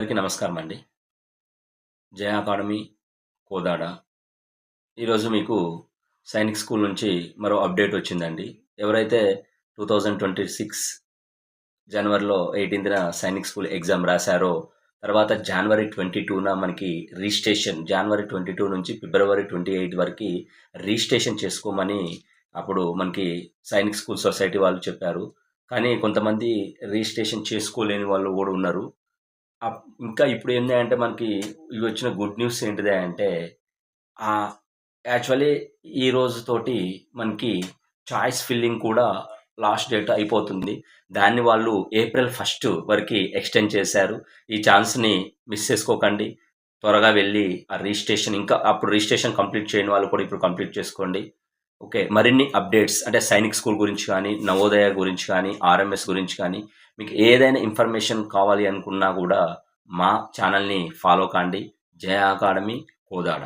అందరికీ నమస్కారం అండి. జయ అకాడమీ కోదాడ. ఈరోజు మీకు సైనిక్ స్కూల్ నుంచి మరో అప్డేట్ వచ్చిందండి. ఎవరైతే 2026 జనవరిలో 18న సైనిక్ స్కూల్ ఎగ్జామ్ రాశారో, తర్వాత జనవరి 22న మనకి రిజిస్ట్రేషన్, జనవరి 22 నుంచి ఫిబ్రవరి 28 వరకు రిజిస్ట్రేషన్ చేసుకోమని అప్పుడు మనకి సైనిక్ స్కూల్ సొసైటీ వాళ్ళు చెప్పారు. కానీ కొంతమంది రిజిస్ట్రేషన్ చేసుకోలేని వాళ్ళు కూడా ఉన్నారు. ఇంకా ఇప్పుడు ఏంది అంటే మనకి ఇవి వచ్చిన గుడ్ న్యూస్ ఏంటిది అంటే యాక్చువల్లీ ఈ రోజుతోటి మనకి చాయిస్ ఫిల్లింగ్ కూడా లాస్ట్ డేట్ అయిపోతుంది. దాన్ని వాళ్ళు ఏప్రిల్ 1 వరకు ఎక్స్టెండ్ చేశారు. ఈ ఛాన్స్ని మిస్ చేసుకోకండి. త్వరగా వెళ్ళి ఆ రిజిస్ట్రేషన్, ఇంకా అప్పుడు రిజిస్ట్రేషన్ కంప్లీట్ చేయని వాళ్ళు కూడా ఇప్పుడు కంప్లీట్ చేసుకోండి. ఓకే, మరిన్ని అప్డేట్స్ అంటే సైనిక్ స్కూల్ గురించి కానీ, నవోదయ గురించి కానీ, ఆర్ఎంఎస్ గురించి కానీ, మీకు ఏదైనా ఇన్ఫర్మేషన్ కావాలి అనుకున్నా కూడా మా ఛానల్ని ఫాలో కాండి. జయ అకాడమీ కోదాడ.